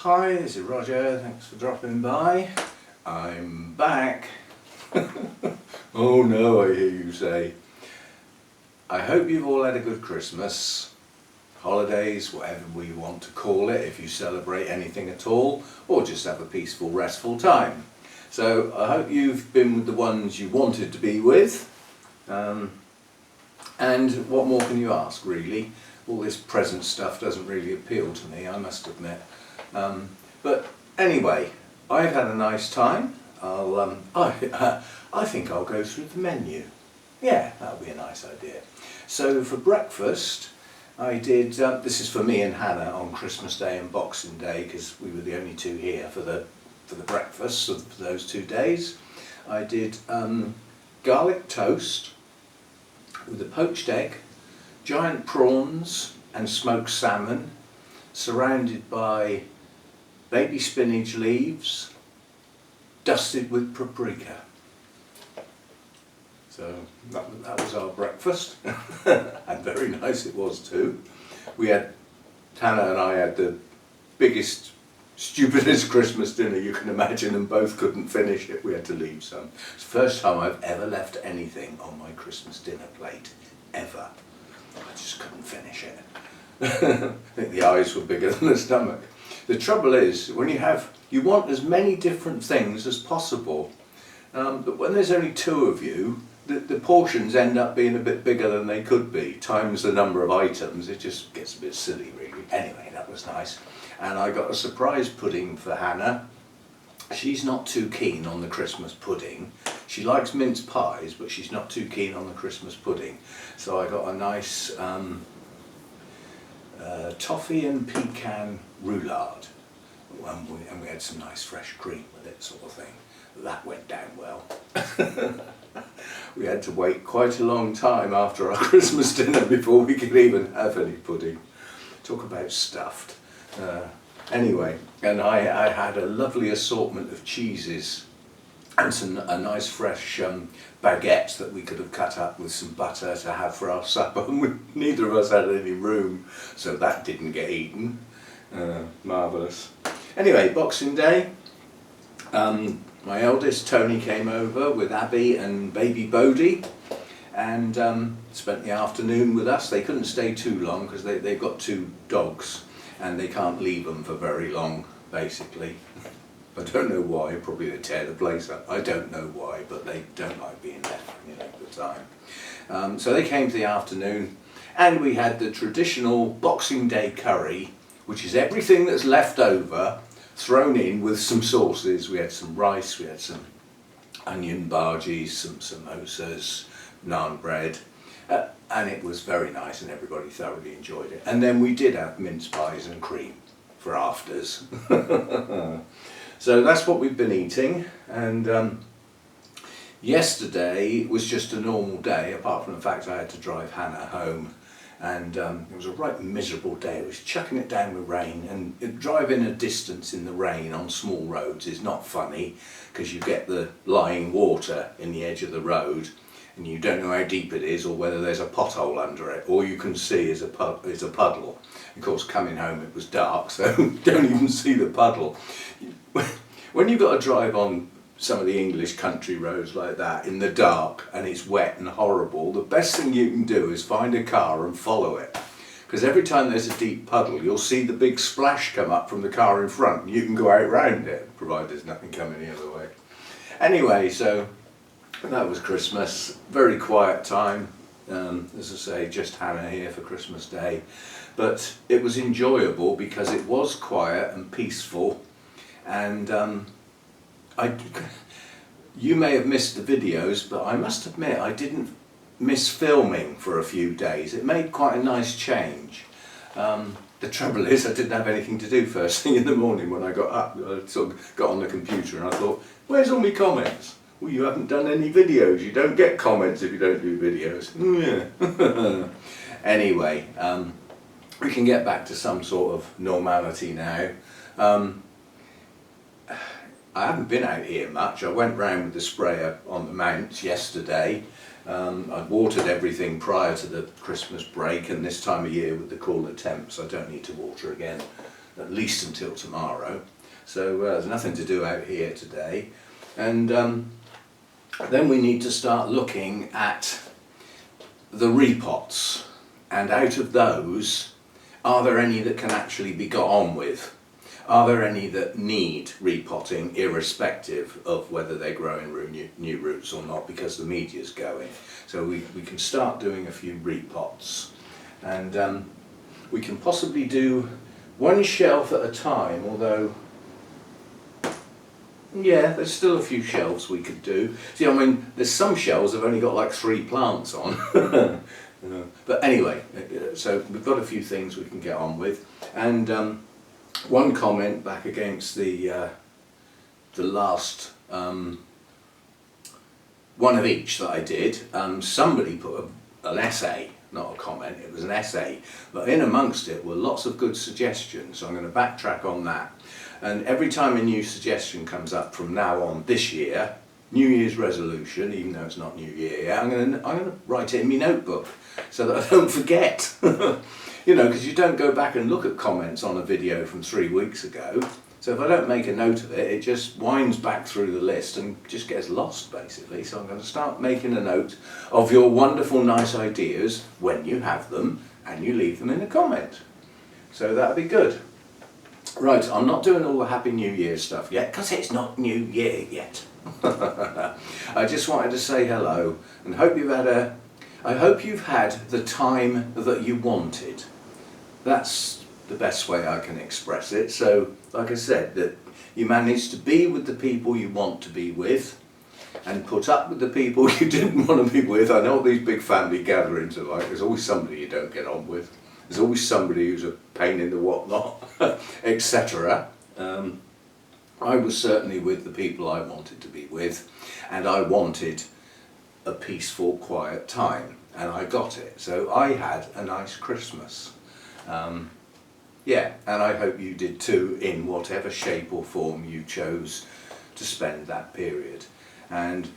Hi, this is Roger, thanks for dropping by. I'm back. Oh no, I hear you say. I hope you've all had a good Christmas, holidays, whatever we want to call it, if you celebrate anything at all, or just have a peaceful, restful time. So I hope you've been with the ones you wanted to be with. And what more can you ask, really? All this present stuff doesn't really appeal to me, I must admit. But anyway, I've had a nice time. I think I'll go through the menu. Yeah, that'll be a nice idea. So for breakfast, I did, this is for me and Hannah on Christmas Day and Boxing Day, because we were the only two here for the breakfast for those 2 days. I did garlic toast with a poached egg, giant prawns and smoked salmon, surrounded by baby spinach leaves, dusted with paprika. So that was our breakfast, and very nice it was too. Hannah and I had the biggest, stupidest Christmas dinner you can imagine, and both couldn't finish it. We had to leave some. It's the first time I've ever left anything on my Christmas dinner plate, ever. I just couldn't finish it. I think the eyes were bigger than the stomach. The trouble is, when you want as many different things as possible, but when there's only 2 of you, the portions end up being a bit bigger than they could be, times the number of items. It just gets a bit silly, really. Anyway, that was nice. And I got a surprise pudding for Hannah. She's not too keen on the Christmas pudding. She likes mince pies, but she's not too keen on the Christmas pudding. So I got a nice toffee and pecan roulade, and we had some nice fresh cream with it, sort of thing. That went down well. We had to wait quite a long time after our Christmas dinner before we could even have any pudding. Talk about stuffed. Anyway, and I had a lovely assortment of cheeses and a nice fresh baguette that we could have cut up with some butter to have for our supper, and neither of us had any room, so that didn't get eaten. Marvellous. Anyway, Boxing Day, my eldest Tony came over with Abby and baby Bodie, and spent the afternoon with us. They couldn't stay too long because they've got 2 dogs and they can't leave them for very long, basically. I don't know why, probably they tear the place up. I don't know why, but they don't like being left for any length of time. So they came to the afternoon, and we had the traditional Boxing Day curry, which is everything that's left over thrown in with some sauces. We had some rice, we had some onion bhajis, some samosas, naan bread, and it was very nice, and everybody thoroughly enjoyed it. And then we did have mince pies and cream for afters. So that's what we've been eating, and yesterday was just a normal day, apart from the fact I had to drive Hannah home, and it was a right miserable day. It was chucking it down with rain, and driving a distance in the rain on small roads is not funny, because you get the lying water in the edge of the road, and you don't know how deep it is or whether there's a pothole under it. All you can see is a puddle. Of course, coming home it was dark, so don't even see the puddle. When you've got to drive on some of the English country roads like that in the dark and it's wet and horrible, the best thing you can do is find a car and follow it. Because every time there's a deep puddle, you'll see the big splash come up from the car in front, and you can go out round it, provided there's nothing coming the other way. Anyway, so that was Christmas. Very quiet time. As I say, just Hannah here for Christmas Day. But it was enjoyable because it was quiet and peaceful, and you may have missed the videos, but I must admit I didn't miss filming for a few days. It made quite a nice change. The trouble is I didn't have anything to do first thing in the morning when I got up. I sort of got on the computer and I thought, where's all my comments? Well, you haven't done any videos. You don't get comments if you don't do videos. Yeah. Anyway, we can get back to some sort of normality now. I haven't been out here much. I went round with the sprayer on the mounts yesterday. I'd watered everything prior to the Christmas break, and this time of year with the cooler temps I don't need to water again. at least until tomorrow. So there's nothing to do out here today. And then we need to start looking at the repots, and out of those, are there any that can actually be got on with? Are there any that need repotting irrespective of whether they're growing new roots or not, because the media's going? So we can start doing a few repots, and we can possibly do one shelf at a time, although yeah, there's still a few shelves we could do. See, I mean, there's some shelves that have only got like 3 plants on. But anyway, so we've got a few things we can get on with. And one comment back against the last one of each that I did, somebody put an essay, not a comment, it was an essay, but in amongst it were lots of good suggestions, so I'm going to backtrack on that. And every time a new suggestion comes up from now on this year, New Year's resolution, even though it's not New Year yet, I'm going to write it in my notebook so that I don't forget. You know, because you don't go back and look at comments on a video from 3 weeks ago. So if I don't make a note of it, it just winds back through the list and just gets lost basically. So I'm going to start making a note of your wonderful, nice ideas when you have them, and you leave them in a comment. So that'll be good. Right, I'm not doing all the Happy New Year stuff yet, because it's not New Year yet. I just wanted to say hello, and I hope you've had the time that you wanted. That's the best way I can express it. So, like I said, that you managed to be with the people you want to be with, and put up with the people you didn't want to be with. I know what these big family gatherings are like. There's always somebody you don't get on with. There's always somebody who's a pain in the whatnot, etc. I was certainly with the people I wanted to be with, and I wanted a peaceful, quiet time, and I got it. So I had a nice Christmas. Yeah, and I hope you did too, in whatever shape or form you chose to spend that period. And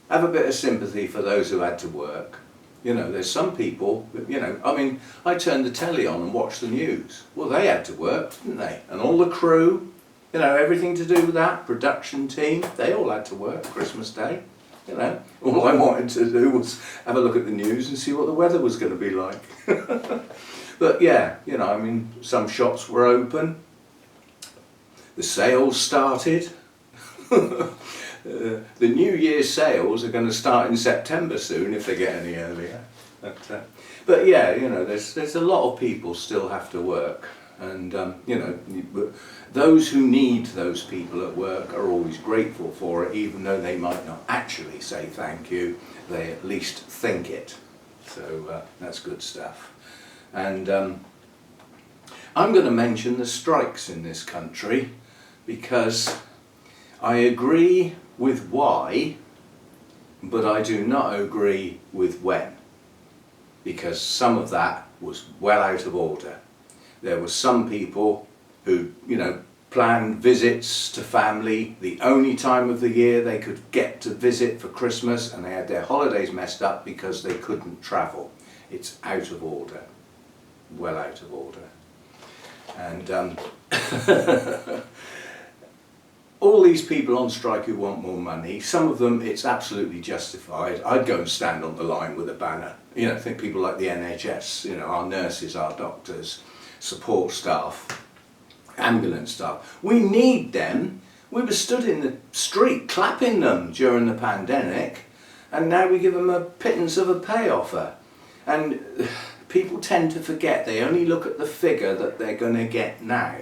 have a bit of sympathy for those who had to work. You know, there's some people, you know, I mean, I turned the telly on and watched the news. Well, they had to work, didn't they? And all the crew, you know, everything to do with that, production team, they all had to work Christmas Day. You know, all I wanted to do was have a look at the news and see what the weather was going to be like. But yeah, you know, I mean, some shops were open. The sales started. The New Year's sales are going to start in September soon, if they get any earlier. But yeah, you know, there's a lot of people still have to work, and you know, those who need those people at work are always grateful for it, even though they might not actually say thank you. They at least think it. So that's good stuff. And I'm going to mention the strikes in this country, because I agree with why, but I do not agree with when, because some of that was well out of order. There were some people who, you know, planned visits to family the only time of the year they could get to visit for Christmas, and they had their holidays messed up because they couldn't travel. It's out of order, well out of order. And all these people on strike who want more money, some of them it's absolutely justified. I'd go and stand on the line with a banner. You know, think people like the NHS, you know, our nurses, our doctors, support staff, ambulance staff. We need them. We were stood in the street clapping them during the pandemic, and now we give them a pittance of a pay offer. And people tend to forget, they only look at the figure that they're going to get now.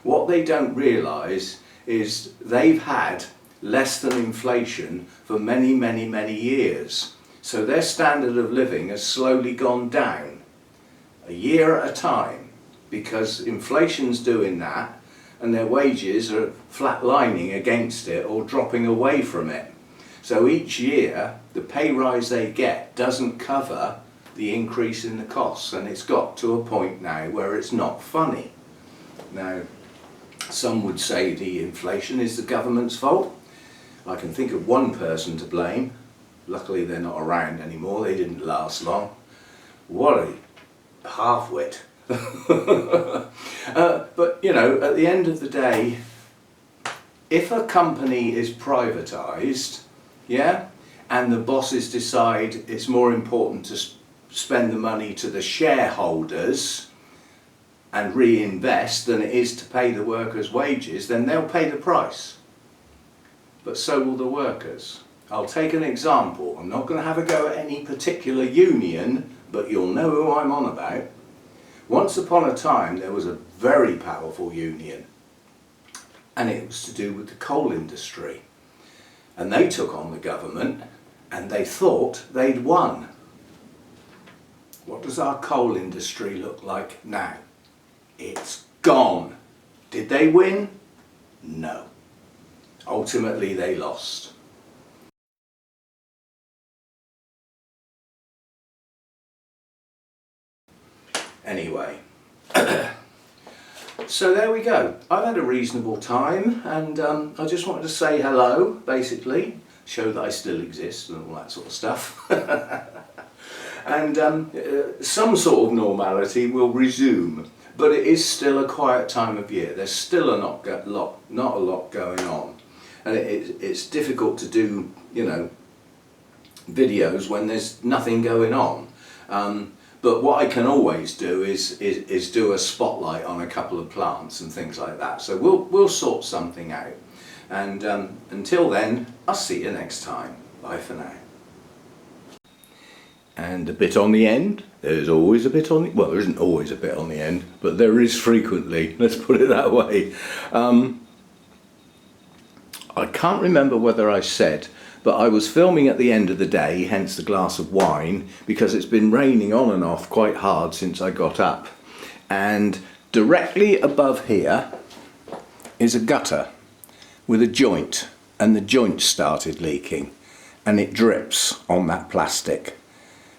What they don't realise is they've had less than inflation for many, many, many years. So their standard of living has slowly gone down, a year at a time, because inflation's doing that, and their wages are flatlining against it or dropping away from it. So each year, the pay rise they get doesn't cover the increase in the costs, and it's got to a point now where it's not funny. Now, some would say the inflation is the government's fault. I can think of one person to blame. Luckily they're not around anymore, they didn't last long. What a half-wit. But you know, at the end of the day, if a company is privatised, yeah, and the bosses decide it's more important to spend the money to the shareholders and reinvest than it is to pay the workers' wages, then they'll pay the price. But so will the workers. I'll take an example. I'm not going to have a go at any particular union, but you'll know who I'm on about. Once upon a time there was a very powerful union, and it was to do with the coal industry. And they took on the government and they thought they'd won. What does our coal industry look like now? It's gone. Did they win? No. Ultimately they lost. Anyway, so there we go. I've had a reasonable time, and I just wanted to say hello, basically, show that I still exist and all that sort of stuff. And some sort of normality will resume, but it is still a quiet time of year. There's still not a lot going on, and it's difficult to do, you know, videos when there's nothing going on. But what I can always do is do a spotlight on a couple of plants and things like that. So we'll sort something out. And until then, I'll see you next time. Bye for now. And a bit on the end. There's always a bit on the... Well, there isn't always a bit on the end, but there is frequently. Let's put it that way. I can't remember whether I said, but I was filming at the end of the day, hence the glass of wine, because it's been raining on and off quite hard since I got up. And directly above here is a gutter with a joint, and the joint started leaking, and it drips on that plastic.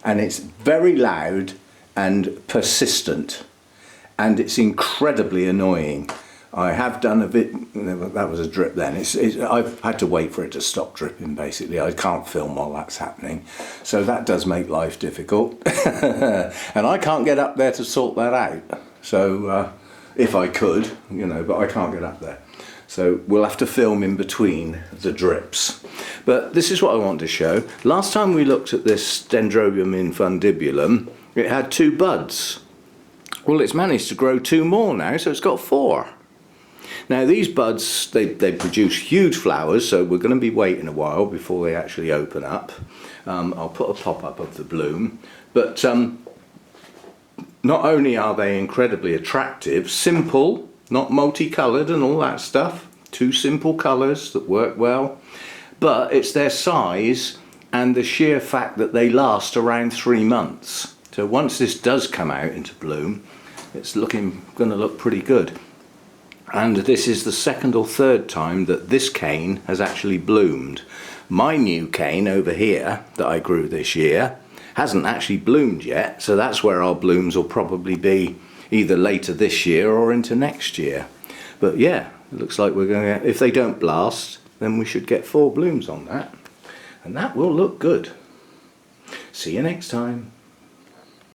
And it's very loud and persistent, and it's incredibly annoying. I have done a bit, that was a drip then, I've had to wait for it to stop dripping basically. I can't film while that's happening, so that does make life difficult. And I can't get up there to sort that out, so if I could, you know, but I can't get up there. So we'll have to film in between the drips. But this is what I want to show. Last time we looked at this Dendrobium infundibulum, it had 2 buds. Well, it's managed to grow 2 more now, so it's got 4. Now these buds, they produce huge flowers, so we're going to be waiting a while before they actually open up. I'll put a pop-up of the bloom, but not only are they incredibly attractive, simple, not multicoloured and all that stuff, 2 simple colours that work well, but it's their size and the sheer fact that they last around 3 months. So once this does come out into bloom, it's going to look pretty good. And this is the 2nd or 3rd time that this cane has actually bloomed. My new cane over here that I grew this year hasn't actually bloomed yet, so that's where our blooms will probably be either later this year or into next year. But yeah, it looks like we're going to, if they don't blast, then we should get 4 blooms on that, and that will look good. See you next time.